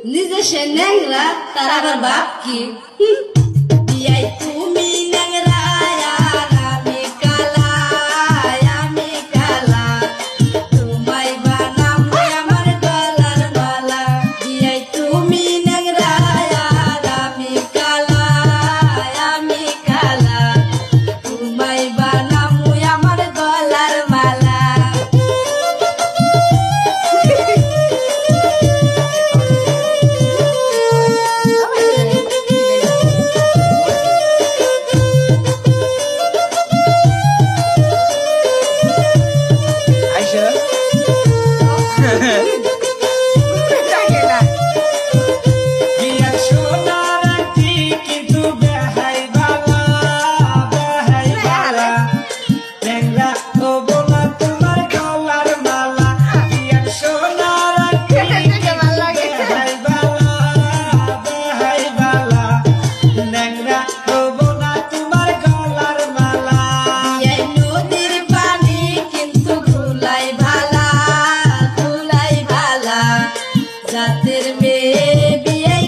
নিজে সে ন্যাংরা তার আবার বাপ কি বিয়াই তুমি ন্যাংরা আর আমি কালা তোমায় বানাবো আমার গলার মালা বিয়াই তুমি ন্যাংরা আর আমি কালা তোমায় বানাবো আমার গলার মালা জাতের মেয়ে বিয়ে